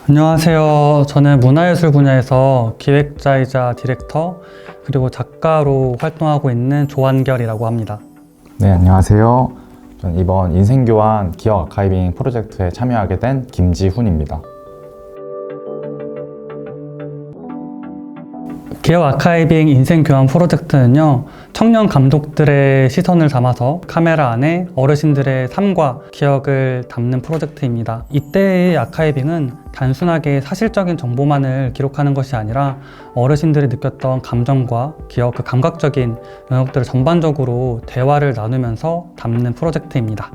안녕하세요. 저는 문화예술 분야에서 기획자이자 디렉터 그리고 작가로 활동하고 있는 조한결이라고 합니다. 네, 안녕하세요. 저는 이번 인생교환 기업 아카이빙 프로젝트에 참여하게 된 김지훈입니다. 기업 아카이빙 인생교환 프로젝트는요, 청년 감독들의 시선을 담아서 카메라 안에 어르신들의 삶과 기억을 담는 프로젝트입니다. 이때의 아카이빙은 단순하게 사실적인 정보만을 기록하는 것이 아니라 어르신들이 느꼈던 감정과 기억, 그 감각적인 영역들을 전반적으로 대화를 나누면서 담는 프로젝트입니다.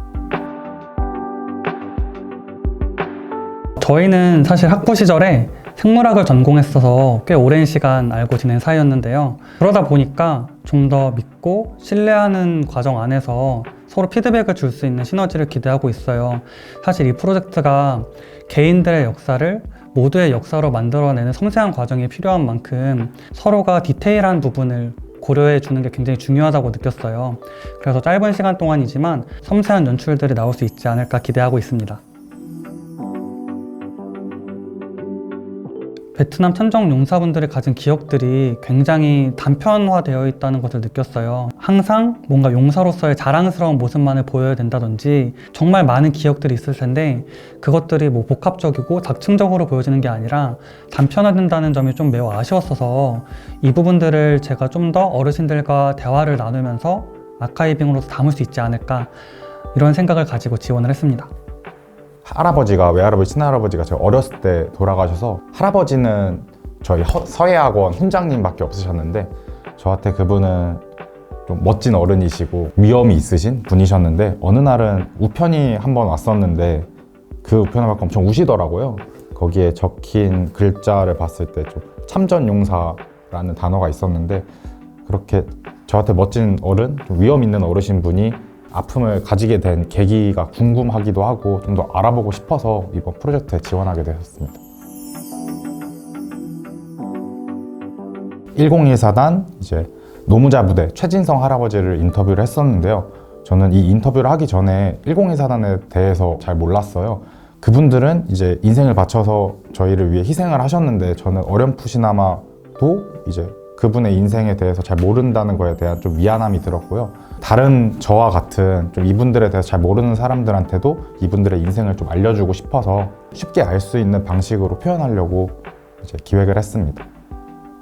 저희는 사실 학부 시절에 생물학을 전공했어서 꽤 오랜 시간 알고 지낸 사이였는데요. 그러다 보니까 좀 더 믿고 신뢰하는 과정 안에서 서로 피드백을 줄 수 있는 시너지를 기대하고 있어요. 사실 이 프로젝트가 개인들의 역사를 모두의 역사로 만들어내는 섬세한 과정이 필요한 만큼 서로가 디테일한 부분을 고려해 주는 게 굉장히 중요하다고 느꼈어요. 그래서 짧은 시간 동안이지만 섬세한 연출들이 나올 수 있지 않을까 기대하고 있습니다. 베트남 천정 용사분들이 가진 기억들이 굉장히 단편화되어 있다는 것을 느꼈어요. 항상 뭔가 용사로서의 자랑스러운 모습만을 보여야 된다든지 정말 많은 기억들이 있을 텐데 그것들이 뭐 복합적이고 작층적으로 보여지는 게 아니라 단편화된다는 점이 좀 매우 아쉬웠어서 이 부분들을 제가 좀 더 어르신들과 대화를 나누면서 아카이빙으로서 담을 수 있지 않을까 이런 생각을 가지고 지원을 했습니다. 할아버지가, 외할아버지, 친할아버지가 제가 어렸을 때 돌아가셔서 할아버지는 저희 서예학원 훈장님밖에 없으셨는데 저한테 그분은 좀 멋진 어른이시고 위엄이 있으신 분이셨는데 어느 날은 우편이 한번 왔었는데 그 우편을 받고 엄청 우시더라고요. 거기에 적힌 글자를 봤을 때 좀 참전용사라는 단어가 있었는데 그렇게 저한테 멋진 어른, 좀 위엄 있는 어르신 분이 아픔을 가지게 된 계기가 궁금하기도 하고 좀 더 알아보고 싶어서 이번 프로젝트에 지원하게 되었습니다. 1014단 이제 노무자 부대 최진성 할아버지를 인터뷰를 했었는데요. 저는 이 인터뷰를 하기 전에 1014단에 대해서 잘 몰랐어요. 그분들은 이제 인생을 바쳐서 저희를 위해 희생을 하셨는데 저는 어렴풋이나마도 이제 그분의 인생에 대해서 잘 모른다는 거에 대한 좀 미안함이 들었고요. 다른 저와 같은 좀 이분들에 대해서 잘 모르는 사람들한테도 이분들의 인생을 좀 알려주고 싶어서 쉽게 알 수 있는 방식으로 표현하려고 이제 기획을 했습니다.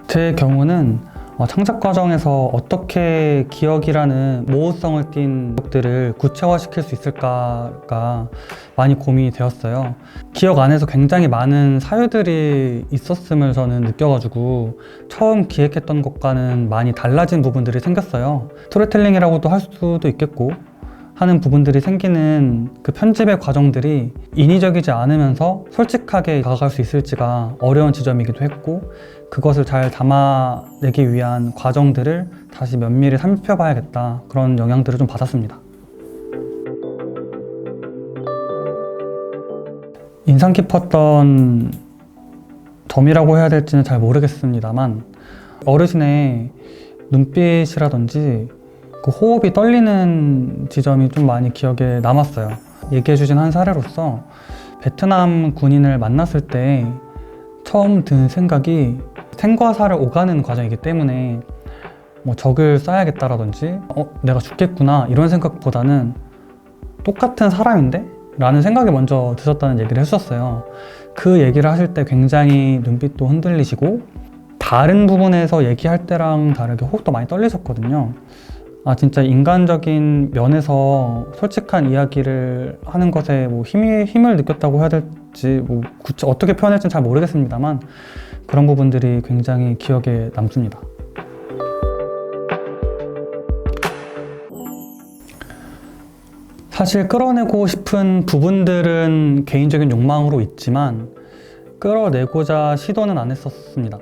제 경우는 창작 과정에서 어떻게 기억이라는 모호성을 띈 기억들을 구체화시킬 수 있을까가 많이 고민이 되었어요. 기억 안에서 굉장히 많은 사유들이 있었음을 저는 느껴가지고 처음 기획했던 것과는 많이 달라진 부분들이 생겼어요. 스토리텔링이라고도 할 수도 있겠고 하는 부분들이 생기는 그 편집의 과정들이 인위적이지 않으면서 솔직하게 다가갈 수 있을지가 어려운 지점이기도 했고 그것을 잘 담아내기 위한 과정들을 다시 면밀히 살펴봐야겠다 그런 영향들을 좀 받았습니다. 인상 깊었던 점이라고 해야 될지는 잘 모르겠습니다만 어르신의 눈빛이라든지 그 호흡이 떨리는 지점이 좀 많이 기억에 남았어요. 얘기해주신 한 사례로서 베트남 군인을 만났을 때 처음 든 생각이 생과 사를 오가는 과정이기 때문에 뭐 적을 쏴야겠다라든지 내가 죽겠구나 이런 생각보다는 똑같은 사람인데? 라는 생각이 먼저 드셨다는 얘기를 해주셨어요. 그 얘기를 하실 때 굉장히 눈빛도 흔들리시고 다른 부분에서 얘기할 때랑 다르게 호흡도 많이 떨리셨거든요. 진짜 인간적인 면에서 솔직한 이야기를 하는 것에 뭐 힘을 느꼈다고 해야 될지 뭐 어떻게 표현할지는 잘 모르겠습니다만 그런 부분들이 굉장히 기억에 남습니다. 사실 끌어내고 싶은 부분들은 개인적인 욕망으로 있지만 끌어내고자 시도는 안 했었습니다.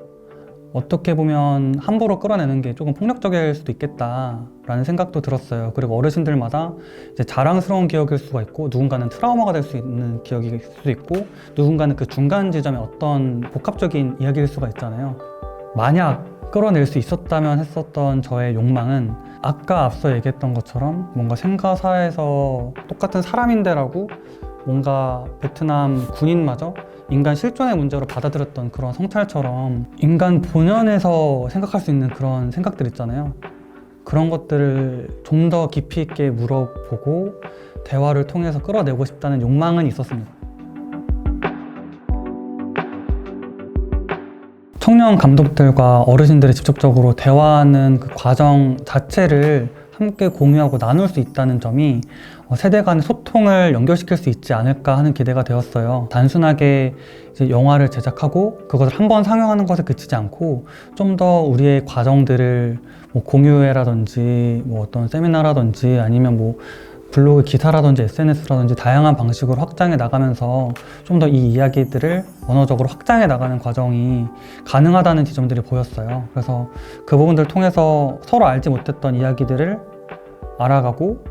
어떻게 보면 함부로 끌어내는 게 조금 폭력적일 수도 있겠다라는 생각도 들었어요. 그리고 어르신들마다 이제 자랑스러운 기억일 수가 있고 누군가는 트라우마가 될 수 있는 기억일 수도 있고 누군가는 그 중간 지점에 어떤 복합적인 이야기일 수가 있잖아요. 만약 끌어낼 수 있었다면 했었던 저의 욕망은 아까 앞서 얘기했던 것처럼 뭔가 생가사에서 똑같은 사람인데라고 뭔가 베트남 군인마저 인간 실존의 문제로 받아들였던 그런 성찰처럼 인간 본연에서 생각할 수 있는 그런 생각들 있잖아요. 그런 것들을 좀 더 깊이 있게 물어보고 대화를 통해서 끌어내고 싶다는 욕망은 있었습니다. 청년 감독들과 어르신들이 직접적으로 대화하는 그 과정 자체를 함께 공유하고 나눌 수 있다는 점이 세대 간의 소통을 연결시킬 수 있지 않을까 하는 기대가 되었어요. 단순하게 이제 영화를 제작하고 그것을 한번 상영하는 것에 그치지 않고 좀 더 우리의 과정들을 뭐 공유회라든지 뭐 어떤 세미나라든지 아니면 뭐 블로그 기사라든지 SNS라든지 다양한 방식으로 확장해 나가면서 좀 더 이 이야기들을 언어적으로 확장해 나가는 과정이 가능하다는 지점들이 보였어요. 그래서 그 부분들을 통해서 서로 알지 못했던 이야기들을 알아가고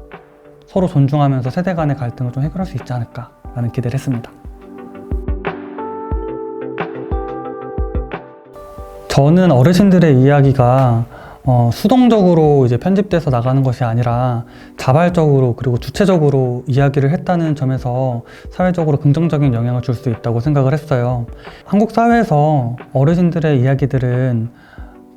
서로 존중하면서 세대 간의 갈등을 좀 해결할 수 있지 않을까라는 기대를 했습니다. 저는 어르신들의 이야기가 수동적으로 이제 편집돼서 나가는 것이 아니라 자발적으로 그리고 주체적으로 이야기를 했다는 점에서 사회적으로 긍정적인 영향을 줄 수 있다고 생각을 했어요. 한국 사회에서 어르신들의 이야기들은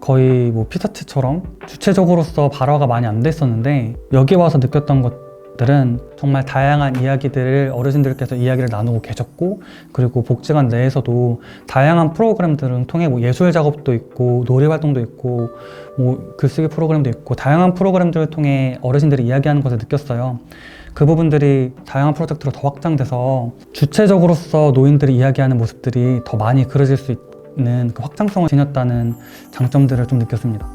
거의 뭐 피사체처럼 주체적으로서 발화가 많이 안 됐었는데 여기 와서 느꼈던 것들은 정말 다양한 이야기들을 어르신들께서 이야기를 나누고 계셨고 그리고 복지관 내에서도 다양한 프로그램들을 통해 뭐 예술 작업도 있고 놀이 활동도 있고 뭐 글쓰기 프로그램도 있고 다양한 프로그램들을 통해 어르신들이 이야기하는 것을 느꼈어요. 그 부분들이 다양한 프로젝트로 더 확장돼서 주체적으로서 노인들이 이야기하는 모습들이 더 많이 그려질 수 있는 그 확장성을 지녔다는 장점들을 좀 느꼈습니다.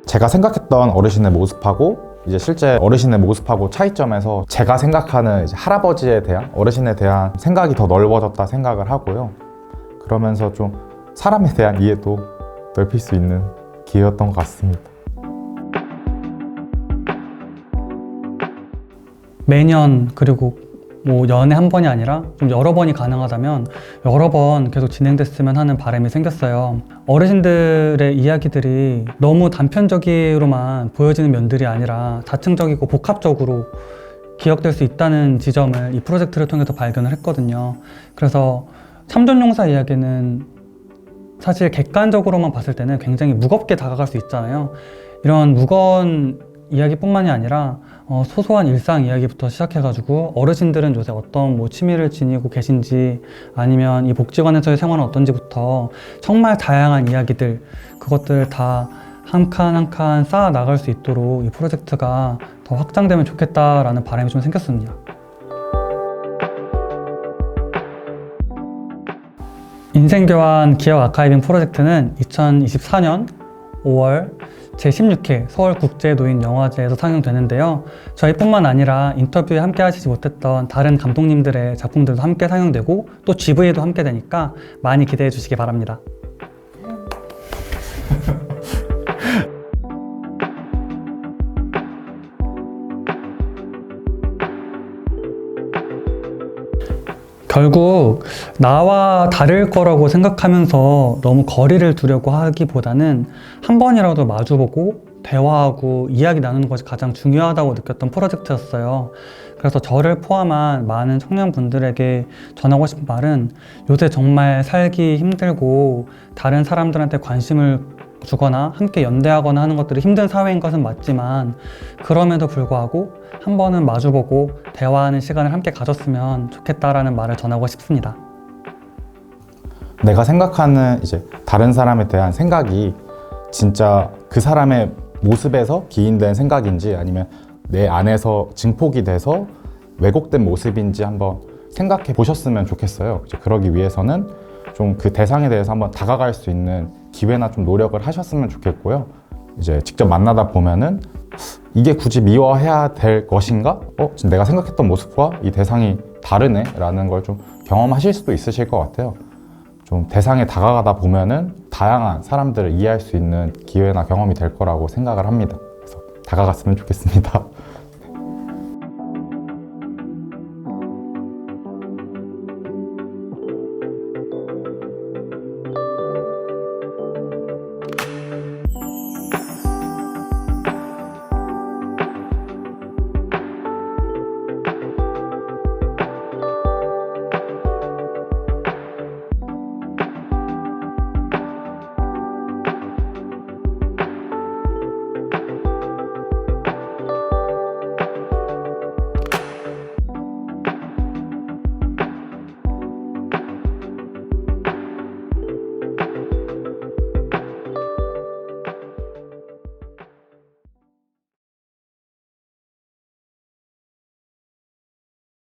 제가 생각했던 어르신의 모습하고 이제 실제 어르신의 모습하고 차이점에서 제가 생각하는 이제 할아버지에 대한 어르신에 대한 생각이 더 넓어졌다 생각을 하고요. 그러면서 좀 사람에 대한 이해도 넓힐 수 있는 기회였던 것 같습니다. 매년 그리고 뭐 연에 한 번이 아니라 좀 여러 번이 가능하다면 여러 번 계속 진행됐으면 하는 바람이 생겼어요. 어르신들의 이야기들이 너무 단편적으로만 보여지는 면들이 아니라 다층적이고 복합적으로 기억될 수 있다는 지점을 이 프로젝트를 통해서 발견을 했거든요. 그래서 참전용사 이야기는 사실 객관적으로만 봤을 때는 굉장히 무겁게 다가갈 수 있잖아요. 이런 무거운 이야기뿐만이 아니라 소소한 일상 이야기부터 시작해가지고 어르신들은 요새 어떤 뭐 취미를 지니고 계신지 아니면 이 복지관에서의 생활은 어떤지부터 정말 다양한 이야기들 그것들 다 한 칸 한 칸 쌓아 나갈 수 있도록 이 프로젝트가 더 확장되면 좋겠다라는 바람이 좀 생겼습니다. 인생교환 기억 아카이빙 프로젝트는 2024년 5월 제16회 서울국제노인영화제에서 상영되는데요. 저희뿐만 아니라 인터뷰에 함께 하시지 못했던 다른 감독님들의 작품들도 함께 상영되고 또 GV에도 함께 되니까 많이 기대해 주시기 바랍니다. 결국 나와 다를 거라고 생각하면서 너무 거리를 두려고 하기보다는 한 번이라도 마주보고 대화하고 이야기 나누는 것이 가장 중요하다고 느꼈던 프로젝트였어요. 그래서 저를 포함한 많은 청년분들에게 전하고 싶은 말은 요새 정말 살기 힘들고 다른 사람들한테 관심을 주거나 함께 연대하거나 하는 것들이 힘든 사회인 것은 맞지만 그럼에도 불구하고 한 번은 마주보고 대화하는 시간을 함께 가졌으면 좋겠다라는 말을 전하고 싶습니다. 내가 생각하는 이제 다른 사람에 대한 생각이 진짜 그 사람의 모습에서 기인된 생각인지 아니면 내 안에서 증폭이 돼서 왜곡된 모습인지 한번 생각해 보셨으면 좋겠어요. 이제 그러기 위해서는 좀 그 대상에 대해서 한번 다가갈 수 있는 기회나 좀 노력을 하셨으면 좋겠고요. 이제 직접 만나다 보면은 이게 굳이 미워해야 될 것인가? 지금 내가 생각했던 모습과 이 대상이 다르네 라는 걸 좀 경험하실 수도 있으실 것 같아요. 좀 대상에 다가가다 보면은 다양한 사람들을 이해할 수 있는 기회나 경험이 될 거라고 생각을 합니다. 그래서 다가갔으면 좋겠습니다.